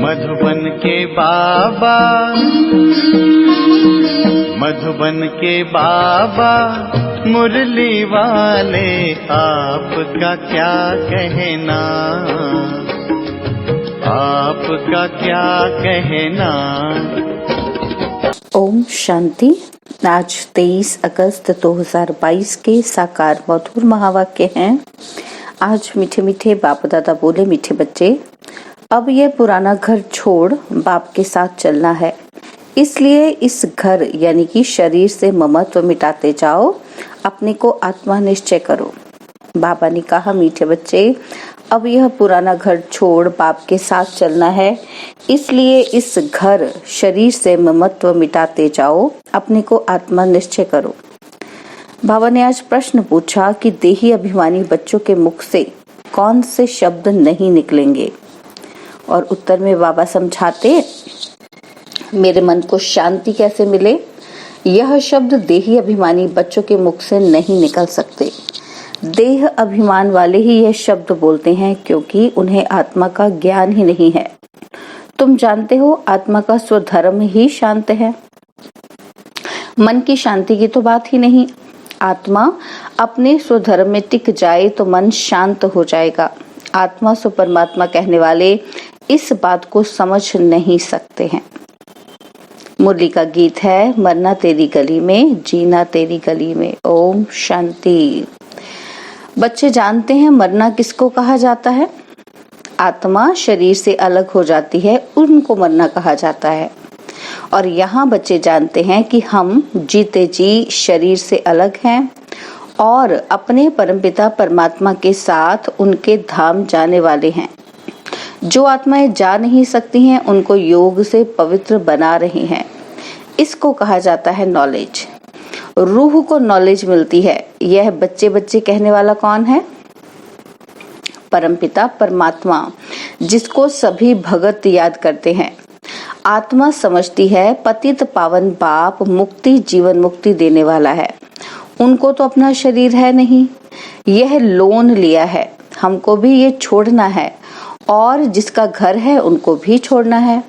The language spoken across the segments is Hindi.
मधुबन के बाबा, मधुबन के बाबा मुरली वाले, आपका क्या कहना, आपका क्या कहना। ओम शांति। आज 23 अगस्त 2022 के साकार मधुर महावाक्य हैं। आज मीठे मीठे बाप दादा बोले, मीठे बच्चे, अब यह पुराना घर छोड़ बाप के साथ चलना है, इसलिए इस घर यानी कि शरीर से ममत्व मिटाते जाओ, अपने को आत्मा निश्चय करो। बाबा ने कहा, मीठे बच्चे, अब यह पुराना घर छोड़ बाप के साथ चलना है, इसलिए इस घर शरीर से ममत्व मिटाते जाओ, अपने को आत्मा निश्चय करो। बाबा ने आज प्रश्न पूछा कि देही अभिमानी बच्चों के मुख से कौन से शब्द नहीं निकलेंगे, और उत्तर में बाबा समझाते, मेरे मन को शांति कैसे मिले, यह शब्द देही अभिमानी बच्चों के मुख से नहीं निकल सकते। देह अभिमान वाले ही यह शब्द बोलते हैं, क्योंकि उन्हें आत्मा का ज्ञान ही नहीं है। तुम जानते हो, आत्मा का स्वधर्म ही शांत है। मन की शांति की तो बात ही नहीं। आत्मा अपने स्वधर्म में टिक जाए तो मन शांत हो जाएगा। आत्मा सो परमात्मा कहने वाले इस बात को समझ नहीं सकते हैं। मुरली का गीत है, मरना तेरी गली में, जीना तेरी गली में। ओम शांति। बच्चे जानते हैं मरना किसको कहा जाता है? आत्मा शरीर से अलग हो जाती है, उनको मरना कहा जाता है। और यहाँ बच्चे जानते हैं कि हम जीते जी शरीर से अलग हैं और अपने परमपिता परमात्मा के साथ उनके धाम जाने वाले हैं। जो आत्माएं जा नहीं सकती हैं, उनको योग से पवित्र बना रही हैं। इसको कहा जाता है नॉलेज। रूह को नॉलेज मिलती है। यह बच्चे बच्चे कहने वाला कौन है? परमपिता परमात्मा, जिसको सभी भगत याद करते हैं। आत्मा समझती है पतित पावन बाप मुक्ति, जीवन मुक्ति देने वाला है। उनको तो अपना शरीर है नहीं, यह लोन लिया है। हमको भी ये छोड़ना है, और जिसका घर है उनको भी छोड़ना है।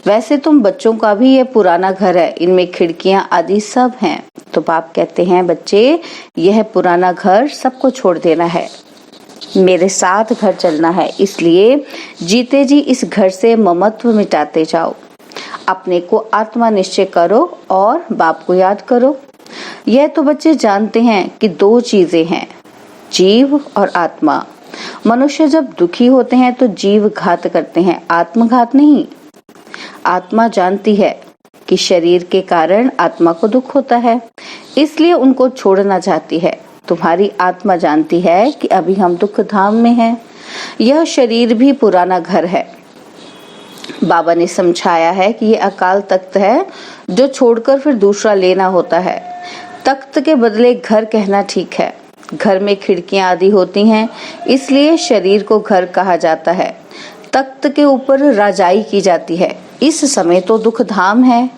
वैसे तुम बच्चों का भी ये पुराना घर है, इनमें खिड़कियां आदि सब हैं। तो बाप कहते हैं, बच्चे, यह पुराना घर सबको छोड़ देना है, मेरे साथ घर चलना है। इसलिए जीते जी इस घर से ममत्व मिटाते जाओ, अपने को आत्मा निश्चय करो और बाप को याद करो। यह तो बच्चे जानते हैं कि दो चीजें हैं, जीव और आत्मा। मनुष्य जब दुखी होते हैं तो जीव घात करते हैं, आत्मघात नहीं। आत्मा जानती है कि शरीर के कारण आत्मा को दुख होता है, इसलिए उनको छोड़ना चाहती है। तुम्हारी आत्मा जानती है कि अभी हम दुख धाम में हैं। यह शरीर भी पुराना घर है। बाबा ने समझाया है कि ये अकाल तख्त है, जो छोड़कर फिर दूसरा लेना होता है। तख्त के बदले घर कहना ठीक है। घर में खिड़कियां आदि होती हैं, इसलिए शरीर को घर कहा जाता है। तख्त के ऊपर राजाई की जाती है। इस समय तो दुख धाम है।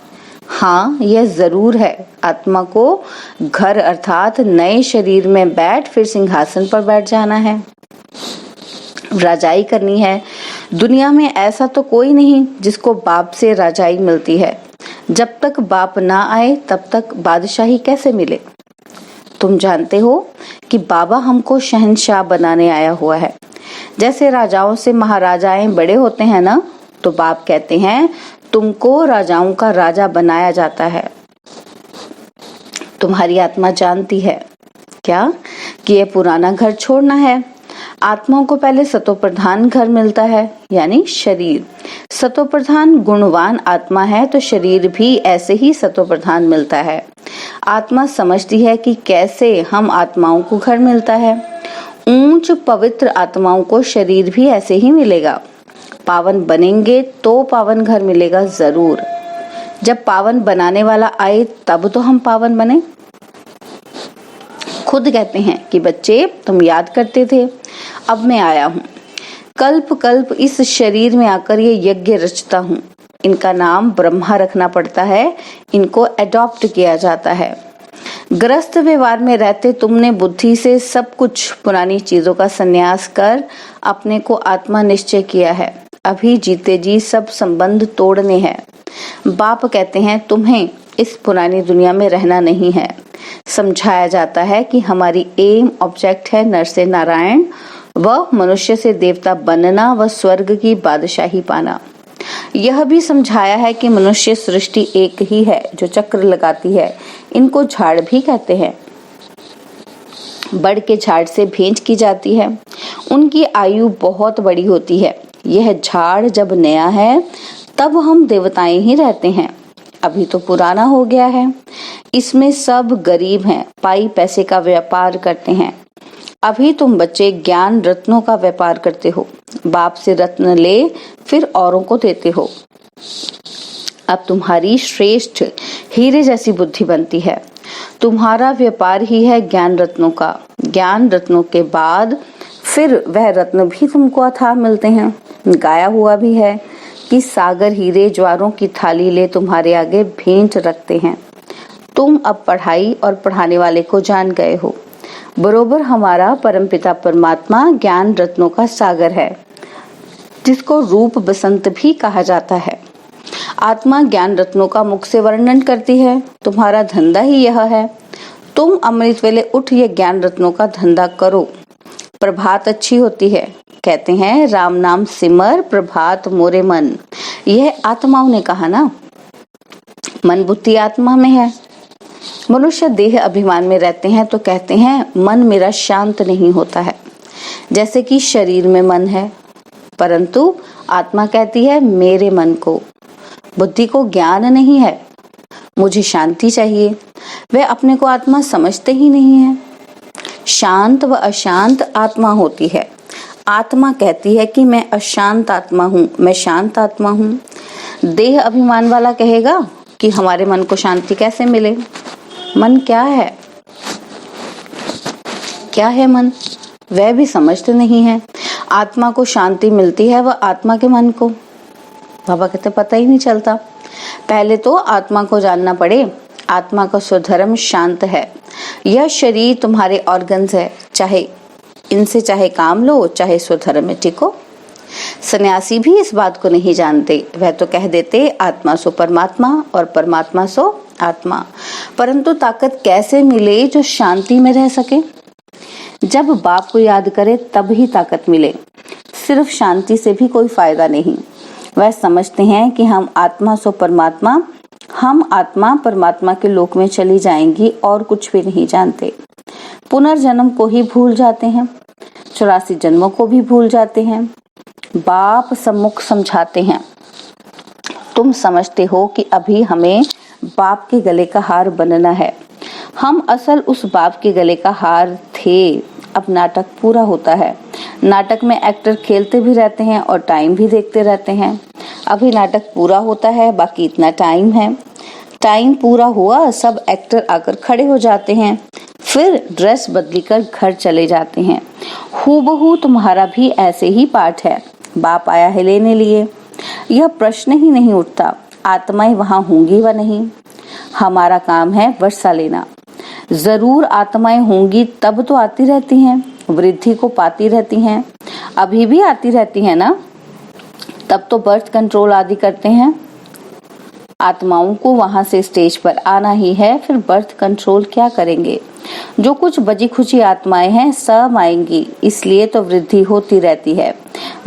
हाँ, यह जरूर है, आत्मा को घर अर्थात नए शरीर में बैठ फिर सिंहासन पर बैठ जाना है, राजाई करनी है। दुनिया में ऐसा तो कोई नहीं जिसको बाप से राजाई मिलती है। जब तक बाप ना आए तब तक बादशाही कैसे मिले? तुम जानते हो कि बाबा हमको शहंशाह बनाने आया हुआ है। जैसे राजाओं से महाराजाएं बड़े होते हैं ना, तो बाप कहते हैं तुमको राजाओं का राजा बनाया जाता है। तुम्हारी आत्मा जानती है क्या कि ये पुराना घर छोड़ना है। आत्माओं को पहले सतोप्रधान घर मिलता है, यानी शरीर। सतोप्रधान गुणवान आत्मा है तो शरीर भी ऐसे ही सतोप्रधान मिलता है। आत्मा समझती है कि कैसे हम आत्माओं को घर मिलता है। ऊंच पवित्र आत्माओं को शरीर भी ऐसे ही मिलेगा। पावन बनेंगे तो पावन घर मिलेगा जरूर। जब पावन बनाने वाला आए तब तो हम पावन बने। खुद कहते हैं कि बच्चे, तुम याद करते थे, अब मैं आया हूँ। कल्प कल्प इस शरीर में आकर ये यज्ञ रचता हूँ। इनका नाम ब्रह्मा रखना पड़ता है, इनको एडॉप्ट किया जाता है। ग्रस्त व्यवहार में रहते तुमने बुद्धि से सब कुछ पुरानी चीजों का संन्यास कर अपने को आत्मा निश्चय किया है। अभी जीते जी सब संबंध तोड़ने हैं। बाप कहते हैं तुम्हें इस पुरानी दुनिया में रहना नहीं है। समझाया जाता है कि हमारी एम ऑब्जेक्ट है नर से नारायण व मनुष्य से देवता बनना व स्वर्ग की बादशाही पाना। यह भी समझाया है कि मनुष्य सृष्टि एक ही है जो चक्र लगाती है। इनको झाड़ भी कहते हैं। बड़ के झाड़ से भेंट की जाती है। उनकी आयु बहुत बड़ी होती है। यह झाड़ जब नया है तब हम देवताएं ही रहते हैं। अभी तो पुराना हो गया है। इसमें सब गरीब हैं, पाई पैसे का व्यापार करते हैं। अभी तुम बच्चे ज्ञान रत्नों का व्यापार करते हो। बाप से रत्न ले फिर औरों को देते हो। अब तुम्हारी श्रेष्ठ हीरे जैसी बुद्धि बनती है। तुम्हारा व्यापार ही है ज्ञान रत्नों का। ज्ञान रत्नों के बाद फिर वह रत्न भी तुमको अथाह मिलते हैं। गाया हुआ भी है कि सागर हीरे ज्वारों की थाली ले तुम्हारे आगे भेंट रखते हैं। तुम अब पढ़ाई और पढ़ाने वाले को जान गए हो। बरोबर हमारा परमपिता परमात्मा ज्ञान रत्नों का सागर है, जिसको रूप बसंत भी कहा जाता है। आत्मा ज्ञान रत्नों का मुख से वर्णन करती है। तुम्हारा धंधा ही यह है। तुम अमृत वेले उठ ये ज्ञान रत्नों का धंधा करो। प्रभात अच्छी होती है। कहते हैं राम नाम सिमर प्रभात मोरे मन। यह आत्माओं ने कहा ना। मन बुद्धि आत्मा में है। मनुष्य देह अभिमान में रहते हैं तो कहते हैं मन मेरा शांत नहीं होता है, जैसे कि शरीर में मन है। परंतु आत्मा कहती है मेरे मन को, बुद्धि को ज्ञान नहीं है, मुझे शांति चाहिए। वे अपने को आत्मा समझते ही नहीं है। शांत व अशांत आत्मा होती है। आत्मा कहती है कि मैं अशांत आत्मा हूँ, मैं शांत आत्मा हूँ। देह अभिमान वाला कहेगा कि हमारे मन को शांति कैसे मिले। मन क्या है? क्या है मन? वह भी समझते नहीं है। आत्मा को शांति मिलती है वह आत्मा के मन को। बाबा कहते पता ही नहीं चलता। पहले तो आत्मा को जानना पड़े। आत्मा का स्वधर्म शांत है। यह शरीर तुम्हारे ऑर्गन्स है, चाहे काम लो, चाहे स्वधर्म में टिको। सन्यासी भी इस बात को नहीं जानते। वह तो कह देते आत्मा सो परमात्मा और परमात्मा सो आत्मा। परंतु ताकत कैसे मिले जो शांति में रह सके? जब बाप को याद करे तब ही ताकत मिले। सिर्फ शांति से भी कोई फायदा नहीं। वह समझते हैं कि हम आत्मा सो परमात्मा, हम आत्मा परमात्मा के लोक में चली जाएंगी और कुछ भी नहीं जानते। पुनर्जन्म को ही भूल जाते हैं, 84 जन्मों को भी भूल जाते हैं। बाप सम्मुख समझाते हैं। तुम समझते हो कि अभी हमें बाप के गले का हार बनना है। हम असल उस बाप के गले का हार थे। अब नाटक पूरा होता है। नाटक में एक्टर खेलते भी रहते हैं और टाइम भी देखते रहते हैं। अभी नाटक पूरा होता है, बाकी इतना टाइम है। टाइम पूरा हुआ, सब एक्टर आकर खड़े हो जाते हैं, फिर ड्रेस बदली कर घर चले जाते हैं। हूबहू तुम्हारा भी ऐसे ही पाठ है। बाप आया है लेने लिए, यह प्रश्न ही नहीं उठता। आत्माएं वहां होंगी व नहीं। हमारा काम है वर्षा लेना। जरूर आत्माएं होंगी तब तो आती रहती हैं, वृद्धि को पाती रहती हैं। अभी भी आती रहती हैं ना। तब तो बर्थ कंट्रोल आदि करते हैं। आत्माओं को वहां से स्टेज पर आना ही है, फिर बर्थ कंट्रोल क्या करेंगे? जो कुछ बची खुची आत्माएं हैं सब आएंगी। इसलिए तो वृद्धि होती रहती है।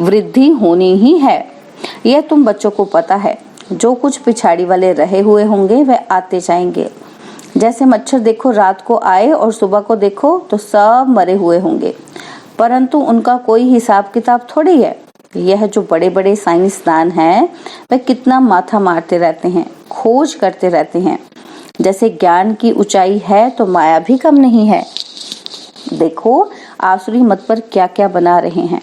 वृद्धि होनी ही है, यह तुम बच्चों को पता है। जो कुछ पिछाड़ी वाले रहे हुए होंगे वह आते जाएंगे। जैसे मच्छर देखो रात को आए और सुबह को देखो तो सब मरे हुए होंगे, परंतु उनका कोई हिसाब किताब थोड़ी है। यह जो बड़े बड़े साइंसदान हैं वह कितना माथा मारते रहते हैं, खोज करते रहते हैं। जैसे ज्ञान की ऊंचाई है तो माया भी कम नहीं है। देखो आसुरी मत पर क्या क्या बना रहे हैं।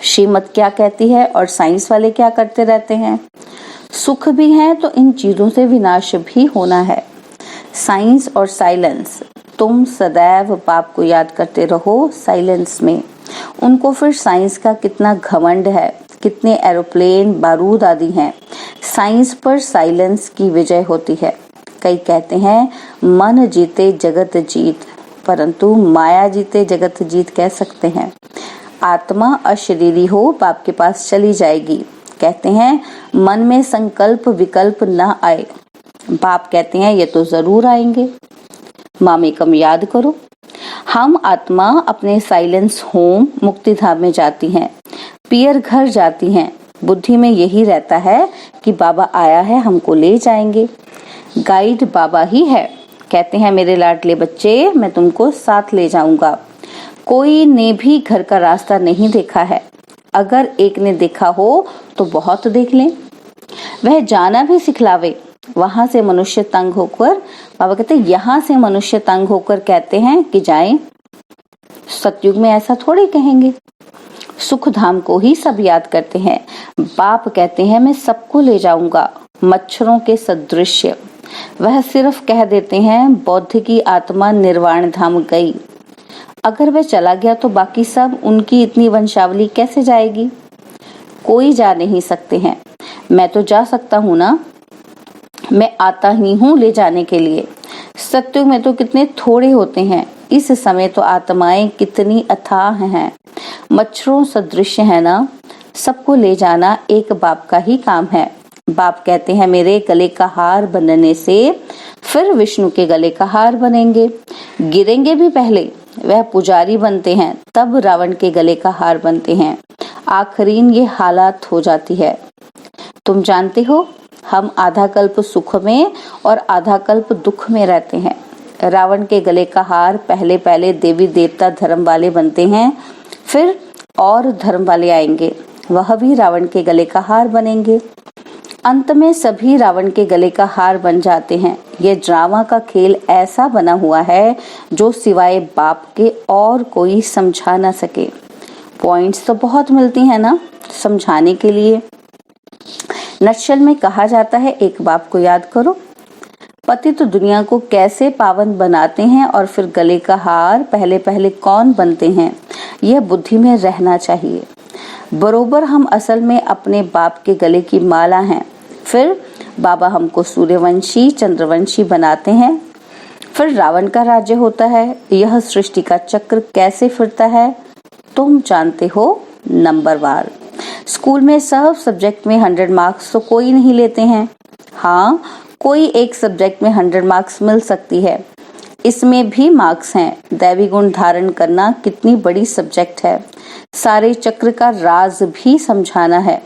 श्रीमत क्या कहती है और साइंस वाले क्या करते रहते हैं। सुख भी है तो इन चीजों से विनाश भी होना है। साइंस और साइलेंस। तुम सदैव बाप को याद करते रहो साइलेंस में। उनको फिर साइंस का कितना घमंड है, कितने एरोप्लेन बारूद आदि हैं। साइंस पर साइलेंस की विजय होती है। कई कहते हैं मन जीते जगत जीत, परंतु माया जीते जगत जीत कह सकते हैं। आत्मा अशरीरी हो बाप के पास चली जाएगी। कहते हैं मन में संकल्प विकल्प न आए। बाप कहते हैं ये तो जरूर आएंगे। मामेकम याद करो, हम आत्मा अपने साइलेंस होम मुक्तिधाम में जाती हैं, पियर घर जाती हैं। बुद्धि में यही रहता है कि बाबा आया है, हमको ले जाएंगे। गाइड बाबा ही है। कहते हैं मेरे लाडले बच्चे, मैं तुमको साथ ले जाऊंगा। कोई ने भी घर का रास्ता नहीं देखा है। अगर एक ने देखा हो तो बहुत देख लें। वह जाना भी सिखलावे। वहां से मनुष्य तंग होकर, बाबा कहते हैं यहाँ से मनुष्य तंग होकर कहते हैं कि जाएं। सतयुग में ऐसा थोड़ी कहेंगे। सुख धाम को ही सब याद करते हैं। बाप कहते हैं मैं सबको ले जाऊंगा, मच्छरों के सदृश्य। वह सिर्फ कह देते हैं बौद्ध की आत्मा निर्वाण धाम गई। अगर वह चला गया तो बाकी सब, उनकी इतनी वंशावली कैसे जाएगी? कोई जा नहीं सकते हैं। मैं तो जा सकता हूँ ना, मैं आता ही हूँ ले जाने के लिए। सत्युग में तो कितने थोड़े होते हैं, इस समय तो आत्माएं कितनी अथाह हैं, मच्छरों सदृश है ना। सबको ले जाना एक बाप का ही काम है। बाप कहते हैं मेरे गले का हार बनने से फिर विष्णु के गले का हार बनेंगे। गिरेंगे भी पहले, वह पुजारी बनते हैं, तब रावण के गले का हार बनते हैं। आखिरीन ये हालात हो जाती है। तुम जानते हो हम आधा कल्प सुख में और आधा कल्प दुख में रहते हैं। रावण के गले का हार पहले पहले देवी देवता धर्म वाले बनते हैं, फिर और धर्म वाले आएंगे, वह भी रावण के गले का हार बनेंगे। अंत में सभी रावण के गले का हार बन जाते हैं। ये ड्रामा का खेल ऐसा बना हुआ है जो सिवाय बाप के और कोई समझा ना सके। पॉइंट्स तो बहुत मिलती हैं ना समझाने के लिए। नक्शल में कहा जाता है एक बाप को याद करो। पति तो दुनिया को कैसे पावन बनाते हैं और फिर गले का हार पहले पहले कौन बनते हैं, यह बुद्धि में रहना चाहिए। बरोबर हम असल में अपने बाप के गले की माला हैं। फिर बाबा हमको सूर्यवंशी चंद्रवंशी बनाते हैं। फिर रावण का राज्य होता है। यह सृष्टि का चक्र कैसे फिरता है तुम जानते हो नंबरवार। स्कूल में सब सब्जेक्ट में 100 मार्क्स तो कोई नहीं लेते हैं। हाँ, कोई एक सब्जेक्ट में 100 मार्क्स मिल सकती है, इसमें भी मार्क्स हैं। दैवी गुण धारण करना कितनी बड़ी सब्जेक्ट है। सारे चक्र का राज भी समझाना है।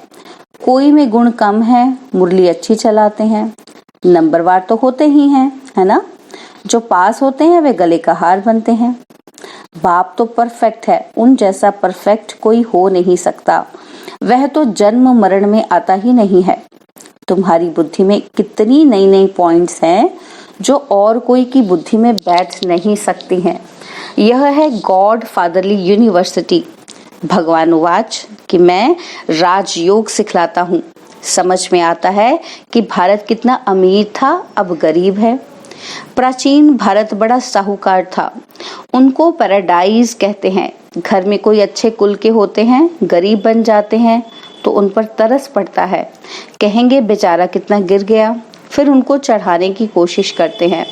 कोई में गुण कम है, मुरली अच्छी चलाते हैं, नंबरवार तो होते ही हैं, है ना। जो पास होते हैं वे गले का हार बनते हैं। बाप तो परफेक्ट है, उन जैसा परफेक्ट कोई हो नहीं सकता। वह तो जन्म मरण में आता ही नहीं है। तुम्हारी बुद्धि में कितनी नई नई पॉइंट्स हैं जो और कोई की बुद्धि में बैठ नहीं सकती हैं। यह है गॉड फादरली यूनिवर्सिटी। भगवान उवाच कि मैं राजयोग सिखलाता हूँ। समझ में आता है कि भारत कितना अमीर था, अब गरीब है। प्राचीन भारत बड़ा साहूकार था, उनको पैराडाइज कहते हैं। घर में कोई अच्छे कुल के होते हैं, गरीब बन जाते हैं तो उन पर तरस पड़ता है। कहेंगे बेचारा कितना गिर गया, फिर उनको चढ़ाने की कोशिश करते हैं।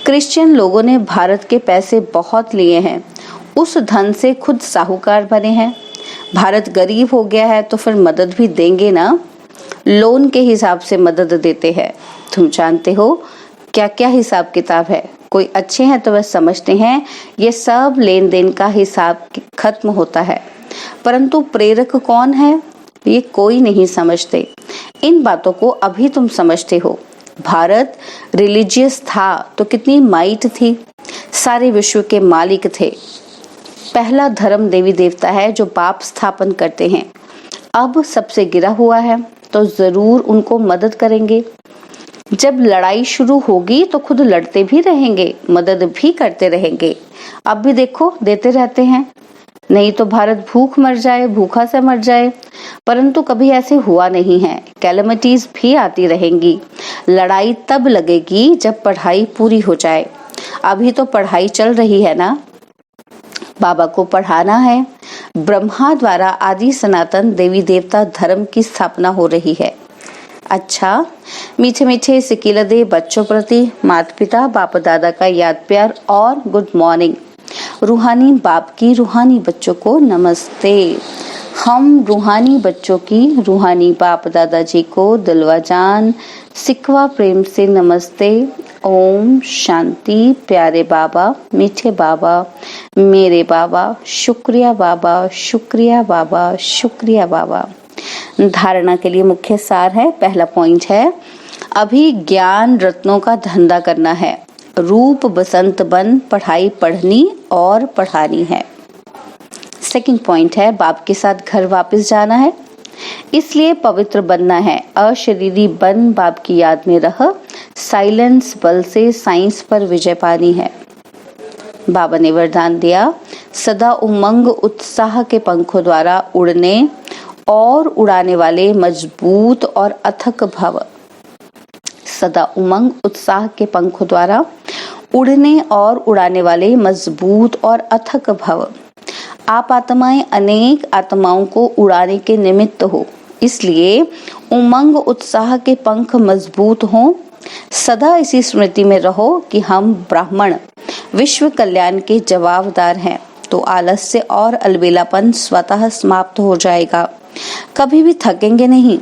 क्रिश्चियन लोगों ने भारत के पैसे बहुत लिए हैं, उस धन से खुद साहूकार बने हैं। भारत गरीब हो गया है तो फिर मदद भी देंगे ना, लोन के हिसाब से मदद देते हैं। तुम जानते हो क्या क्या हिसाब किताब है। कोई अच्छे हैं तो वह समझते हैं ये सब लेन देन का हिसाब खत्म होता है, परंतु प्रेरक कौन है ये कोई नहीं समझते। इन बातों को अभी तुम समझते हो। भारत रिलीजियस था तो कितनी माइट थी, सारे विश्व के मालिक थे। पहला धर्म देवी देवता है जो बाप स्थापन करते हैं। अब सबसे गिरा हुआ है तो जरूर उनको मदद करेंगे। जब लड़ाई शुरू होगी तो खुद लड़ते भी रहेंगे, मदद भी करते रहेंगे। अब भी देखो देते रहते हैं, नहीं तो भारत भूख मर जाए, भूखा से मर जाए। परंतु कभी ऐसे हुआ नहीं है। कैलेमिटीज भी आती रहेंगी। लड़ाई तब लगेगी जब पढ़ाई पूरी हो जाए। अभी तो पढ़ाई चल रही है ना। बाबा को पढ़ाना है। ब्रह्मा द्वारा आदि सनातन देवी देवता धर्म की स्थापना हो रही है। अच्छा, मीठे मीठे सिकिलदे बच्चों प्रति माता पिता बाप दादा का याद प्यार और गुड मॉर्निंग। रूहानी बाप की रूहानी बच्चों को नमस्ते। हम रूहानी बच्चों की रूहानी बाप दादाजी को दिलवा जान सिकवा प्रेम से नमस्ते। ओम शांति। प्यारे बाबा, मीठे बाबा, मेरे बाबा, शुक्रिया बाबा, शुक्रिया बाबा, शुक्रिया बाबा। धारणा के लिए मुख्य सार है। पहला पॉइंट है, अभी ज्ञान रत्नों का धंधा करना है। रूप बसंत बन पढ़ाई पढ़नी और पढ़ानी है। सेकंड पॉइंट है, बाप के साथ घर वापस जाना है, इसलिए पवित्र बनना है। अशरीरी बन बाप की याद में रह साइलेंस बल से साइंस पर विजय पानी है। बाबा ने वरदान दिया, सदा उमंग उत्साह के पंखों द्वारा उड़ने और उड़ाने वाले मजबूत और अथक भव। सदा उमंग उत्साह के पंखों द्वारा उड़ने और उड़ाने वाले मजबूत और अथक भव। आप आत्माएं अनेक आत्माओं को उड़ाने के निमित्त हो, इसलिए उमंग उत्साह के पंख मजबूत हों। सदा इसी स्मृति में रहो कि हम ब्राह्मण विश्व कल्याण के जवाबदार हैं, तो आलस्य और अलबेलापन स्वतः समाप्त हो जाएगा। कभी भी थकेंगे नहीं।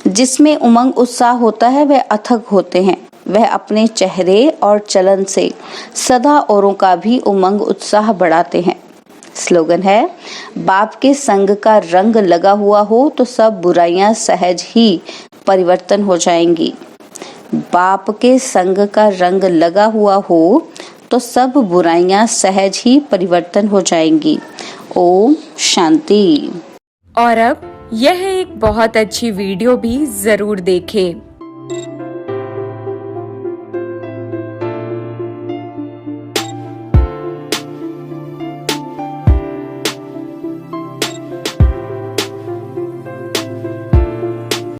जिसमें उमंग उत्साह होता है वह अथक होते हैं। वह अपने चेहरे और चलन से सदा औरों का भी उमंग उत्साह बढ़ाते हैं। स्लोगन है, बाप के संग का रंग लगा हुआ हो तो सब बुराइयां सहज ही परिवर्तन हो जाएंगी। बाप के संग का रंग लगा हुआ हो तो सब बुराइयां सहज ही परिवर्तन हो जाएंगी। ओम शांति। और अब यह एक बहुत अच्छी वीडियो भी जरूर देखें।